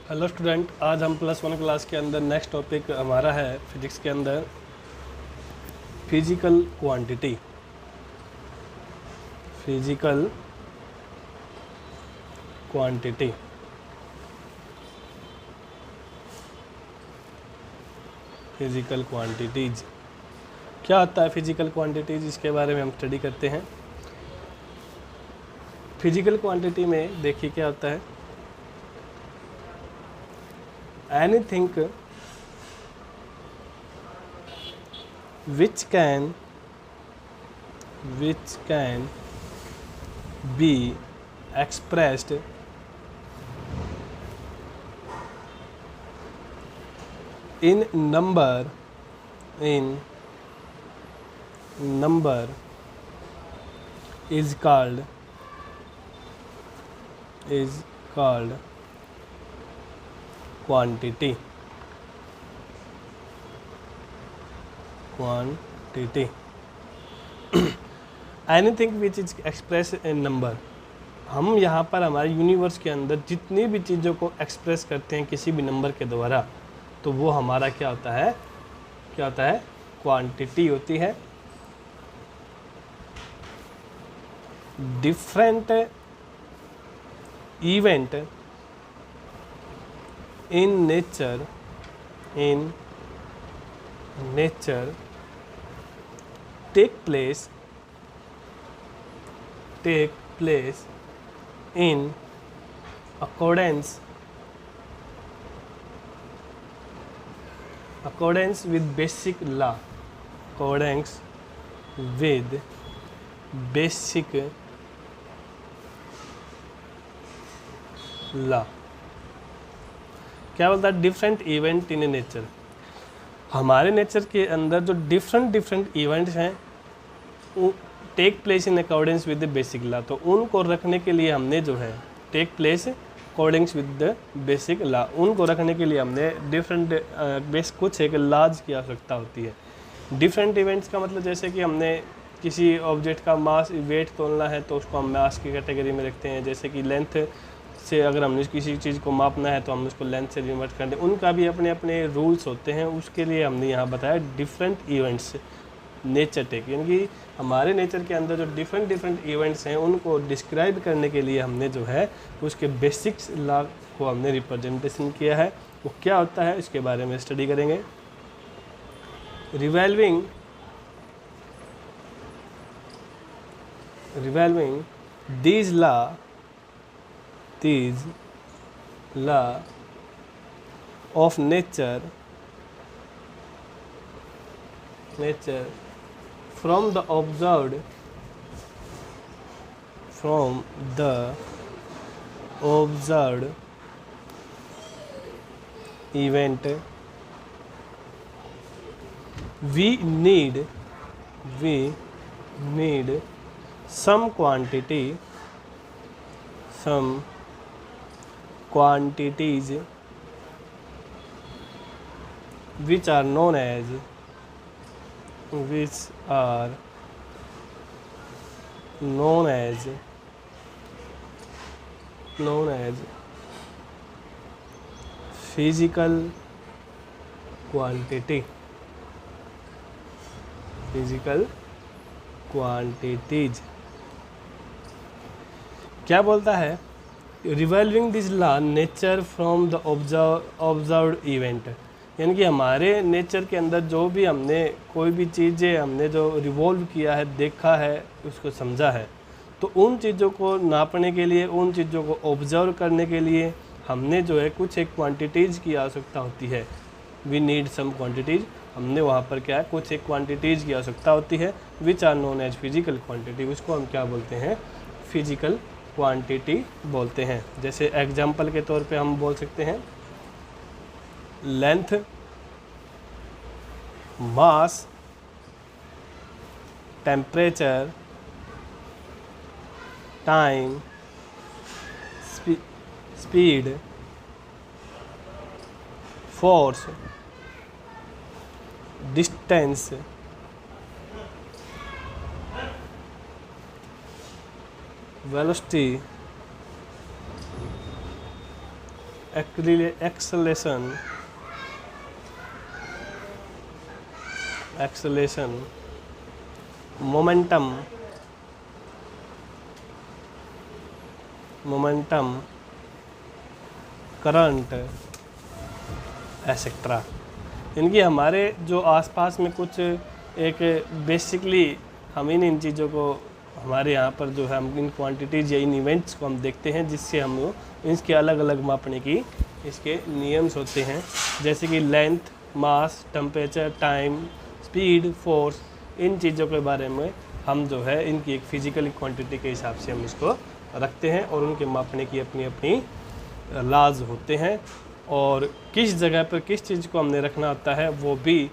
Hello student, आज हम +1 class के अंदर नेक्स्ट टॉपिक हमारा है फिजिक्स के अंदर physical quantity. Physical quantity physical quantities क्या होता है? फिजिकल क्वांटिटीज, इसके बारे में हम स्टडी करते हैं। फिजिकल क्वांटिटी में देखिए क्या होता है। Anything which can be expressed in number is called quantity. Anything which is express in number. हम यहाँ पर हमारे यूनिवर्स के अंदर जितनी भी चीज़ों को एक्सप्रेस करते हैं किसी भी नंबर के द्वारा, तो वो हमारा क्या होता है? क्वांटिटी होती है। Different event in nature take place in accordance with basic law. क्या बोलता है? Different event in nature. हमारे नेचर के अंदर जो डिफरेंट इवेंट्स हैं take place in accordance with the basic law, तो उनको रखने के लिए हमने जो है take place accordings with the basic law, उनको रखने के लिए हमने कुछ एक लॉज की आवश्यकता होती है। डिफरेंट इवेंट्स का मतलब जैसे कि हमने किसी ऑब्जेक्ट का मास वेट तोलना है तो उसको हम मास की कैटेगरी में रखते हैं। जैसे कि लेंथ से अगर हमने किसी चीज़ को मापना है तो हम उसको लेंथ से रिवर्ट करते हैं। उनका भी अपने अपने रूल्स होते हैं। उसके लिए हमने यहाँ बताया डिफरेंट इवेंट्स नेचर टेक, यानी कि हमारे नेचर के अंदर जो डिफरेंट इवेंट्स हैं उनको डिस्क्राइब करने के लिए हमने जो है उसके बेसिक्स लॉ को हमने रिप्रेजेंटेशन किया है। वो क्या होता है इसके बारे में स्टडी करेंगे। Revolving these law of nature from the observed event, we need some quantities which are known as physical quantities। क्या बोलता है? Revolving this law nature from the observed event, यानी कि हमारे नेचर के अंदर जो भी हमने कोई भी चीज़ें हमने जो रिवॉल्व किया है, देखा है, उसको समझा है, तो उन चीज़ों को नापने के लिए, उन चीज़ों को ऑब्जर्व करने के लिए हमने जो है कुछ एक क्वांटिटीज़ की आवश्यकता होती है। वी नीड सम क्वांटिटीज़, हमने वहाँ पर क्या है कुछ एक क्वांटिटीज़ की आवश्यकता होती है। Which are known as physical quantity, उसको हम क्या बोलते हैं? फिजिकल क्वांटिटी बोलते हैं। जैसे एग्जाम्पल के तौर पे हम बोल सकते हैं length, mass, temperature, time, speed, force, distance, velocity acceleration, momentum, current, etcetera. इनकी हमारे जो आसपास में कुछ एक बेसिकली हम इन चीज़ों को हमारे यहाँ पर जो है हम इन क्वांटिटीज या इन इवेंट्स को हम देखते हैं, जिससे हम इसके अलग अलग मापने की इसके नियम्स होते हैं, जैसे कि length, mass, temperature, time, speed, force. इन चीज़ों के बारे में हम जो है इनकी एक फिजिकल क्वांटिटी के हिसाब से हम इसको रखते हैं और उनके मापने की अपनी अपनी लाज होते हैं। और किस जगह पर किस चीज़ को हमने रखना होता है वो भी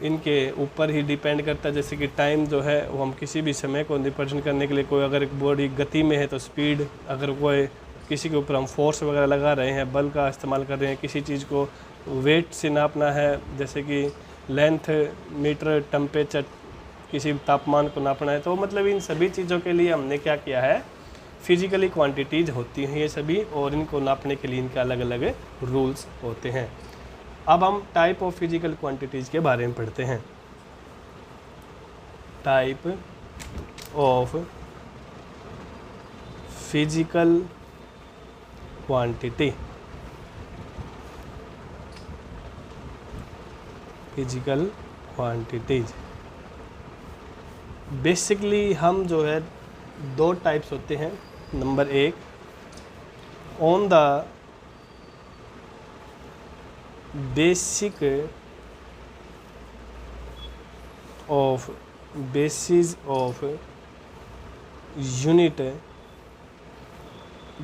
इनके ऊपर ही डिपेंड करता है। जैसे कि टाइम जो है वो हम किसी भी समय को रिप्रेजेंट करने के लिए, कोई अगर एक बॉडी गति में है तो स्पीड, अगर कोई किसी के ऊपर हम फोर्स वगैरह लगा रहे हैं, बल का इस्तेमाल कर रहे हैं, किसी चीज़ को वेट से नापना है, जैसे कि लेंथ, मीटर, टेम्परेचर, किसी तापमान को नापना है, तो मतलब इन सभी चीज़ों के लिए हमने क्या किया है, फिजिकली क्वांटिटीज़ होती हैं ये सभी, और इनको नापने के लिए इनके अलग अलग रूल्स होते हैं। अब हम टाइप ऑफ फिजिकल क्वांटिटीज़ के बारे में पढ़ते हैं। Type of physical quantity, physical quantities basically हम जो है दो टाइप्स होते हैं। नंबर एक, on the basic of basis of unit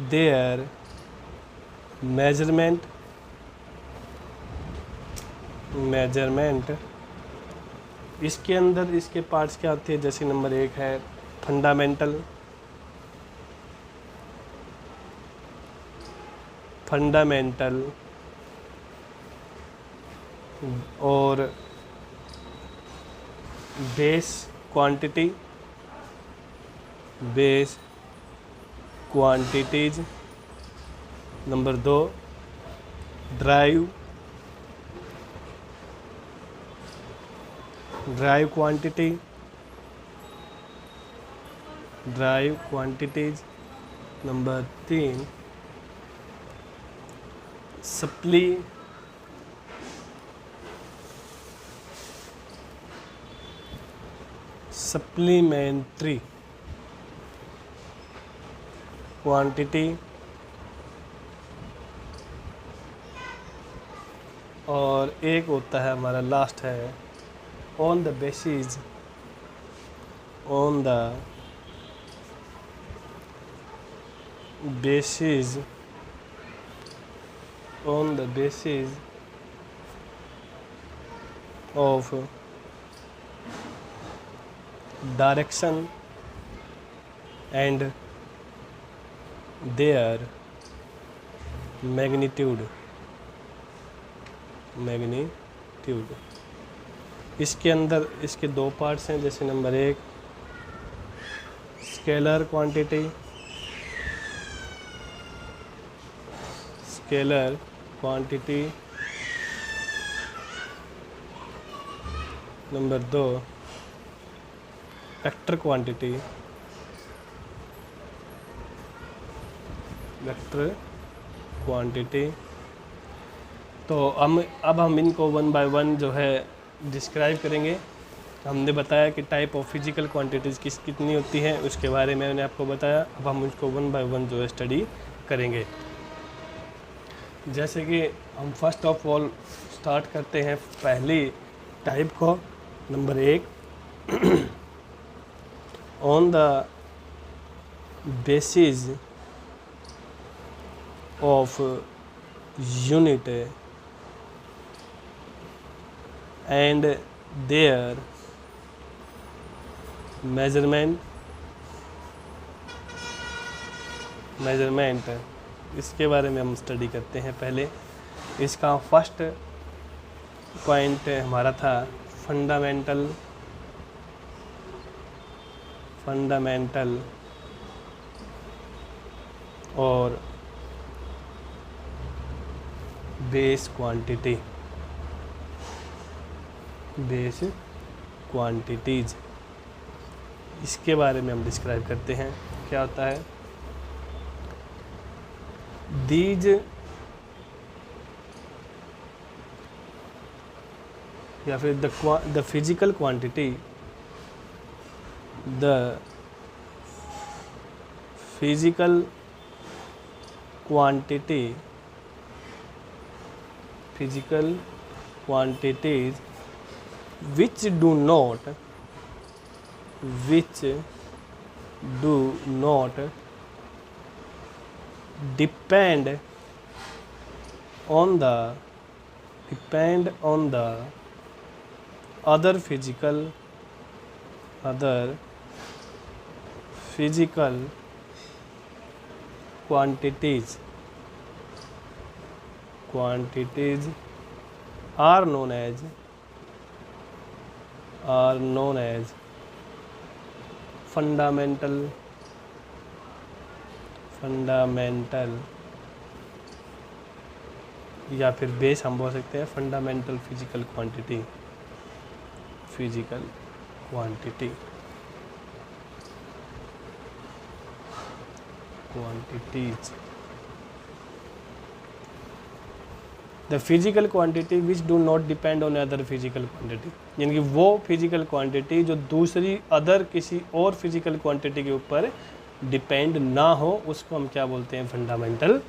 there measurement इसके अंदर इसके पार्ट्स क्या होते हैं। जैसे नंबर एक है फंडामेंटल, और बेस क्वांटिटीज। नंबर दो ड्राइव क्वांटिटीज। नंबर तीन सप्लीमेंट्री क्वांटिटी। और एक होता है हमारा लास्ट है on the basis of direction and their magnitude। इसके अंदर इसके दो पार्ट्स हैं। जैसे नंबर एक स्केलर क्वांटिटी, नंबर दो वेक्टर क्वांटिटी। तो अब हम इनको वन बाय वन जो है डिस्क्राइब करेंगे। हमने बताया कि टाइप ऑफ फिजिकल क्वांटिटीज़ कितनी होती हैं, उसके बारे में मैंने आपको बताया। अब हम उसको वन बाय वन जो है स्टडी करेंगे। जैसे कि हम फर्स्ट ऑफ ऑल स्टार्ट करते हैं पहली टाइप को। नंबर एक, on the basis of unit and there measurement. इसके बारे में हम स्टडी करते हैं। पहले इसका फर्स्ट पॉइंट हमारा था फंडामेंटल और बेस क्वांटिटीज। इसके बारे में हम डिस्क्राइब करते हैं क्या होता है। दीज या फिर the physical quantity, the physical quantities which do not depend on the other physical quantities are known as fundamental या फिर बेस हम बोल सकते हैं fundamental physical quantities. The physical quantity which do not depend on other physical quantity, यानी कि वो physical quantity जो दूसरी अदर किसी और फिजिकल क्वांटिटी के ऊपर डिपेंड ना हो, उसको हम क्या बोलते हैं, फंडामेंटल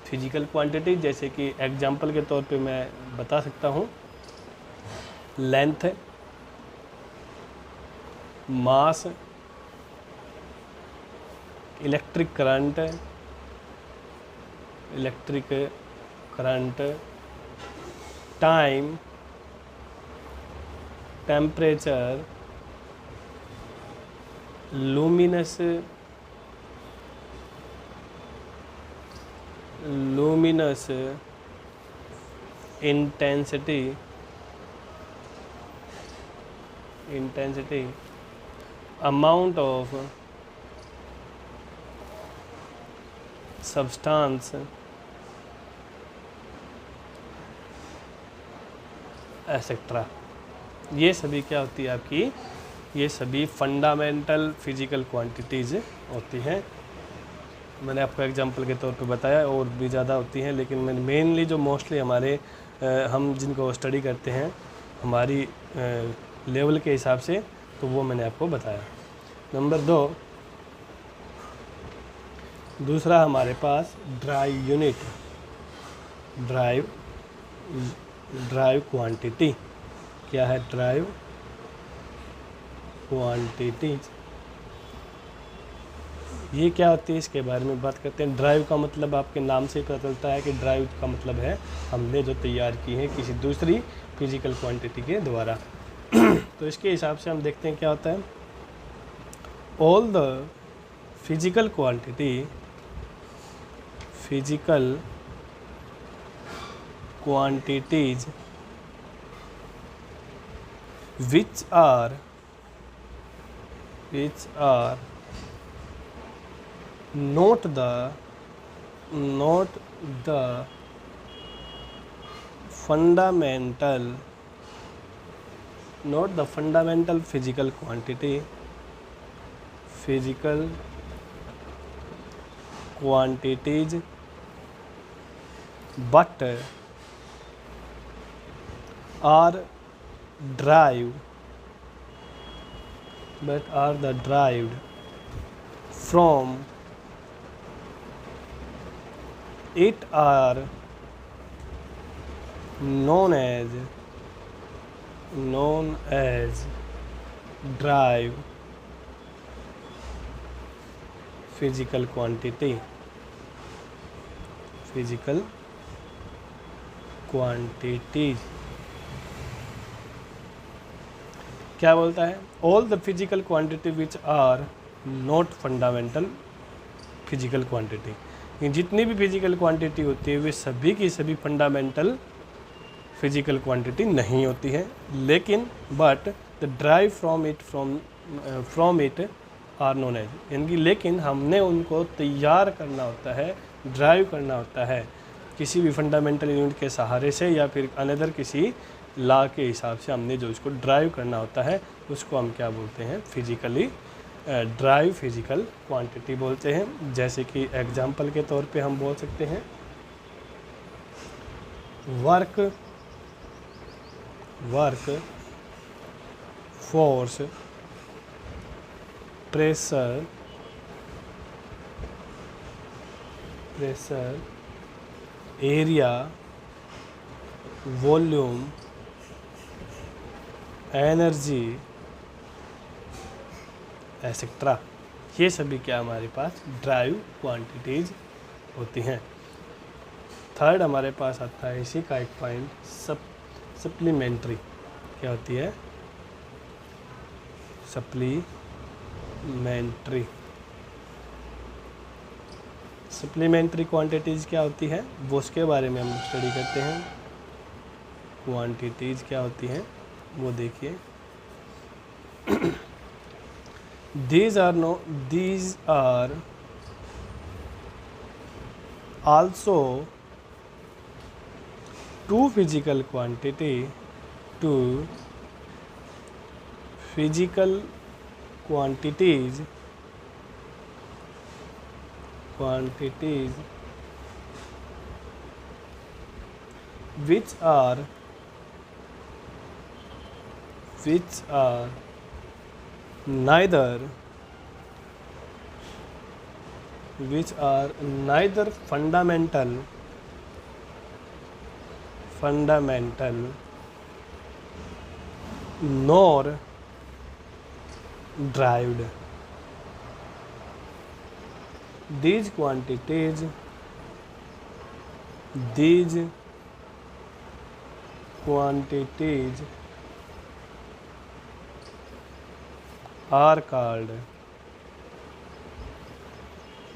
फिजिकल क्वांटिटी। जैसे कि एग्जांपल के तौर पे मैं बता सकता हूँ, length, mass, electric current, time, temperature, luminous intensity, amount of substance, etcetera. ये सभी क्या होती है आपकी, ये सभी फंडामेंटल फिजिकल क्वांटिटीज़ होती हैं। मैंने आपको एग्जांपल के तौर पे बताया, और भी ज़्यादा होती हैं, लेकिन मैंने मेनली जो मोस्टली हमारे हम जिनको स्टडी करते हैं हमारी लेवल के हिसाब से, तो वो मैंने आपको बताया। नंबर 2, दूसरा हमारे पास ड्राइव यूनिट, ड्राइव क्वांटिटी। क्या है ड्राइव क्वांटिटीज? ये क्या होती है, इसके बारे में बात करते हैं। ड्राइव का मतलब आपके नाम से ही पता चलता है कि ड्राइव का मतलब है हमने जो तैयार की है किसी दूसरी फिजिकल क्वांटिटी के द्वारा। तो इसके हिसाब से हम देखते हैं क्या होता है। All the physical quantities which are not the fundamental physical quantities, but are derived from it, are known as drive physical quantities। क्या बोलता है, all the physical quantity which are not fundamental physical quantity. जितनी भी physical quantity होती है वे सभी की सभी फंडामेंटल फिजिकल क्वांटिटी नहीं होती है, लेकिन but the derived from it are known as, यानी कि लेकिन हमने उनको तैयार करना होता है, ड्राइव करना होता है किसी भी फंडामेंटल यूनिट के सहारे से या फिर अनदर किसी लॉ के हिसाब से हमने जो इसको ड्राइव करना होता है उसको हम क्या बोलते हैं, फिजिकली ड्राइव फिजिकल क्वांटिटी बोलते हैं। जैसे कि एग्जांपल के तौर पे हम बोल सकते हैं work force pressure area volume energy etcetera, ये सभी क्या हमारे पास ड्राइव क्वांटिटीज होती हैं। थर्ड हमारे पास आता है इसी का एक पॉइंट सप्लीमेंट्री। क्या होती है? सप्लीमेंट्री क्वांटिटीज़ क्या होती है वो उसके बारे में हम स्टडी करते हैं। क्वांटिटीज़ क्या होती हैं वो देखिए। these are also two physical quantities which are neither fundamental nor derived. These quantities are called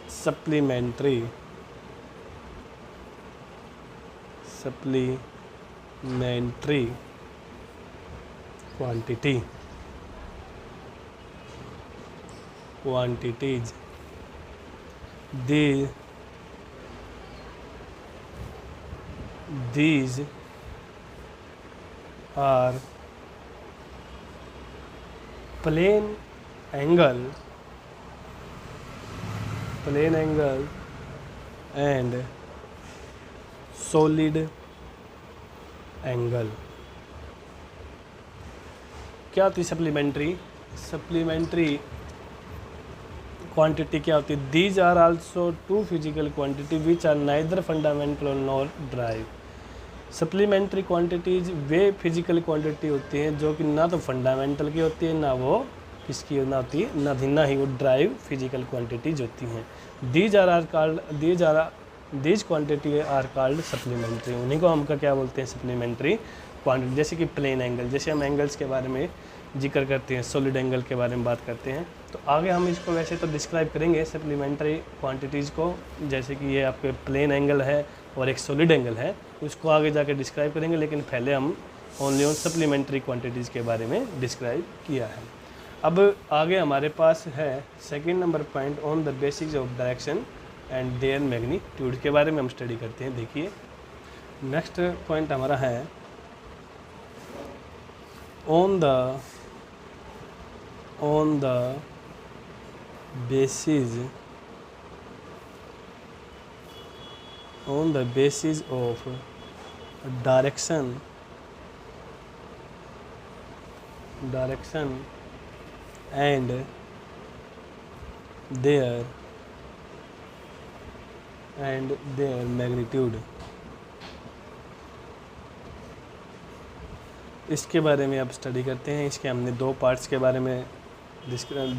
supplementary quantities. These are plane angle and solid angle. क्या होती है सप्लीमेंट्री क्वांटिटी? क्या होती है? These are also too physical quantity which are neither fundamental nor derived. Supplementary quantities वे physical quantity होती हैं जो कि ना तो फंडामेंटल की होती है ना वो किसकी ना होती है ना ही वो ड्राइव फिजिकल क्वांटिटीज होती हैं। These quantity are called supplementary. उन्हीं को हम क्या बोलते हैं? Supplementary quantity. जैसे कि प्लेन एंगल, जैसे हम एंगल्स के बारे में जिक्र करते हैं, सॉलिड एंगल के बारे में बात करते हैं, तो आगे हम इसको वैसे तो डिस्क्राइब करेंगे सप्लीमेंट्री क्वांटिटीज़ को। जैसे कि ये आपके प्लेन एंगल है और एक सॉलिड एंगल है, उसको आगे जाके डिस्क्राइब करेंगे, लेकिन पहले हम ओनली ऑन सप्लीमेंट्री क्वांटिटीज़ के बारे में डिस्क्राइब किया है। अब आगे हमारे पास है second number point on the basics of direction and there magnitude के बारे में हम स्टडी करते हैं। देखिए नेक्स्ट पॉइंट हमारा है on the basis of direction and their magnitude। इसके बारे में अब स्टडी करते हैं। इसके हमने दो पार्ट्स के बारे में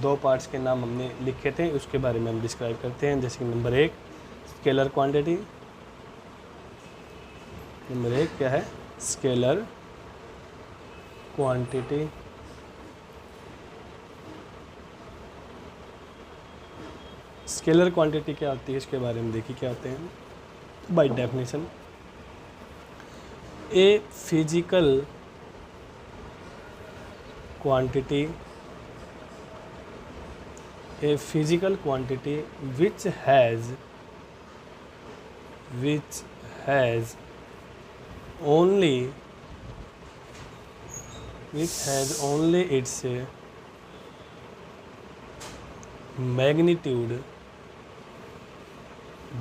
दो पार्ट्स के नाम हमने लिखे थे, उसके बारे में हम डिस्क्राइब करते हैं। जैसे कि नंबर 1 स्केलर क्वांटिटी। नंबर 1 क्या है? Scalar quantity. स्केलर क्वांटिटी क्या होती है इसके बारे में देखिए क्या होते हैं। By definition a physical quantity which has has only its magnitude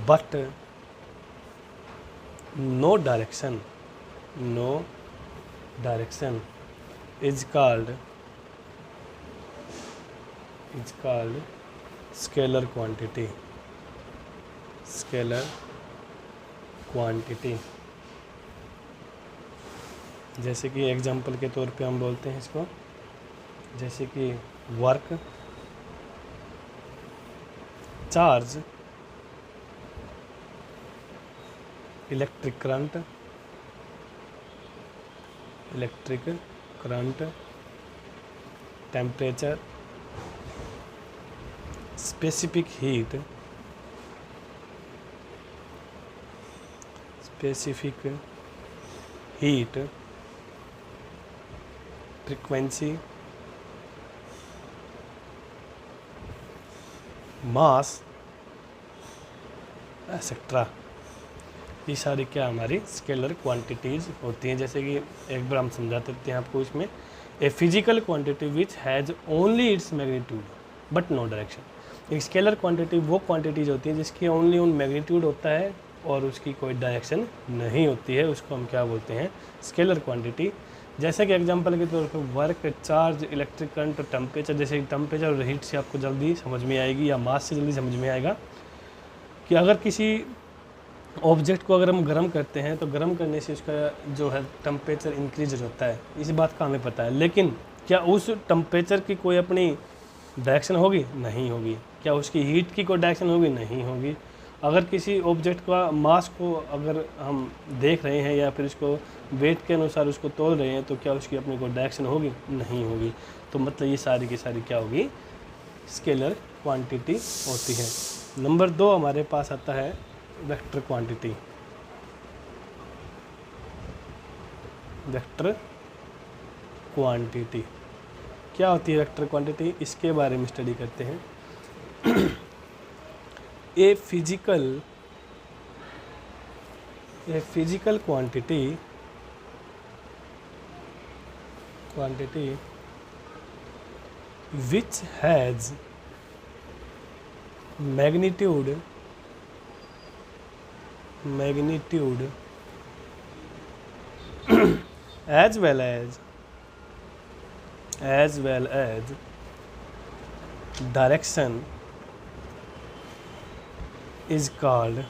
but no direction is called scalar quantity. जैसे कि एग्जाम्पल के तौर पे हम बोलते हैं इसको, जैसे कि work, charge, electric current, temperature, specific heat, frequency, mass etcetera. ये सारी क्या हमारी स्केलर क्वांटिटीज़ होती हैं। जैसे कि एक बार हम समझा देते हैं आपको इसमें, a physical quantity which has only its magnitude but no direction. एक स्केलर क्वांटिटी वो क्वांटिटीज होती है जिसकी ओनली उन मैग्नीट्यूड होता है और उसकी कोई डायरेक्शन नहीं होती है, उसको हम क्या बोलते हैं, स्केलर क्वांटिटी। जैसे कि एग्जांपल के तौर पर वर्क, चार्ज, इलेक्ट्रिक करंट और टेम्परेचर। जैसे टेम्परेचर और हीट से आपको जल्दी समझ में आएगी, या मास से जल्दी समझ में आएगा कि अगर किसी ऑब्जेक्ट को अगर हम गर्म करते हैं तो गर्म करने से उसका जो है टेम्परेचर इंक्रीज होता है, इस बात का हमें पता है। लेकिन क्या उस टेम्परेचर की कोई अपनी डायरेक्शन होगी? नहीं होगी। क्या उसकी हीट की कोई डायरेक्शन होगी? नहीं होगी। अगर किसी ऑब्जेक्ट का मास को अगर हम देख रहे हैं या फिर उसको वेट के अनुसार उसको तोल रहे हैं तो क्या उसकी अपनी कोई डायरेक्शन होगी? नहीं होगी। तो मतलब ये सारी की सारी क्या होगी, स्केलर क्वांटिटी होती है। नंबर 2 हमारे पास आता है वेक्टर क्वांटिटी। वेक्टर क्वांटिटी क्या होती है? वेक्टर क्वांटिटी, इसके बारे में स्टडी करते हैं। ए physical quantity which has magnitude as well as direction is called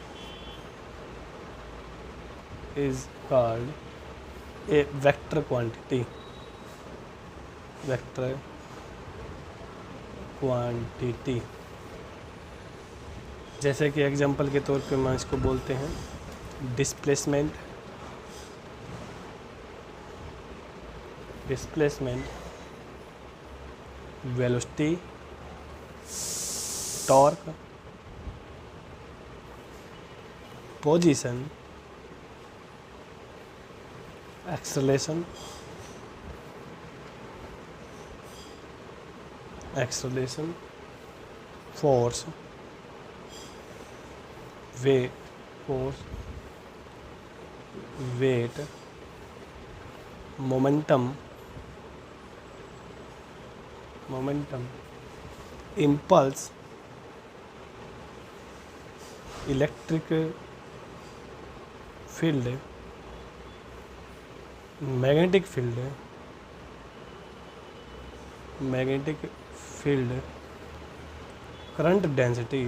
a vector quantity. जैसे कि एग्जांपल के तौर पे मैं इसको बोलते हैं displacement, velocity, torque, position, acceleration, force, weight, momentum, impulse, electric field, magnetic field, current density,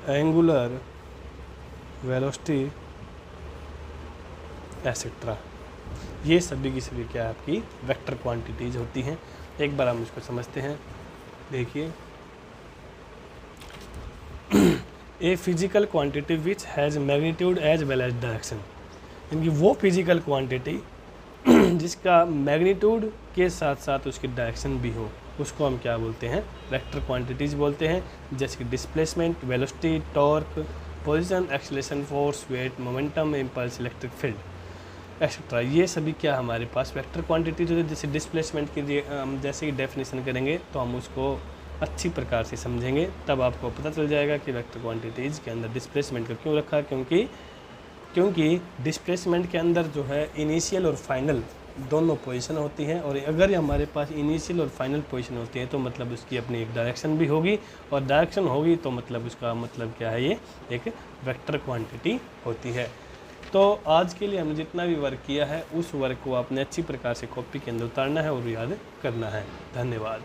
angular velocity etcetera. ये सभी की सभी क्या आपकी वेक्टर क्वांटिटीज होती हैं। एक बार हम इसको समझते हैं। देखिए, a physical quantity which has magnitude as well as direction, यानी वो फिजिकल क्वांटिटी जिसका मैग्नीट्यूड के साथ साथ उसकी डायरेक्शन भी हो, उसको हम क्या बोलते हैं, वेक्टर क्वांटिटीज बोलते हैं। जैसे कि displacement, velocity, torque, position, acceleration, force, weight, momentum, impulse, electric field. Etcetera, ये सभी क्या हमारे पास वेक्टर क्वांटिटी जो है। जैसे डिस्प्लेसमेंट की जैसे ही डेफिनेशन करेंगे तो हम उसको अच्छी प्रकार से समझेंगे, तब आपको पता चल जाएगा कि वेक्टर क्वांटिटीज़ के अंदर डिस्प्लेसमेंट का क्यों रखा है। क्योंकि डिस्प्लेसमेंट के अंदर जो है इनिशियल और फाइनल दोनों पोजीशन होती हैं, और अगर हमारे पास इनिशियल और फाइनल पोजीशन होती है तो मतलब उसकी अपनी एक डायरेक्शन भी होगी, और डायरेक्शन होगी तो मतलब उसका मतलब क्या है, ये एक वेक्टर क्वांटिटी होती है। तो आज के लिए हमने जितना भी वर्क किया है उस वर्क को आपने अच्छी प्रकार से कॉपी के अंदर उतारना है और याद करना है। धन्यवाद।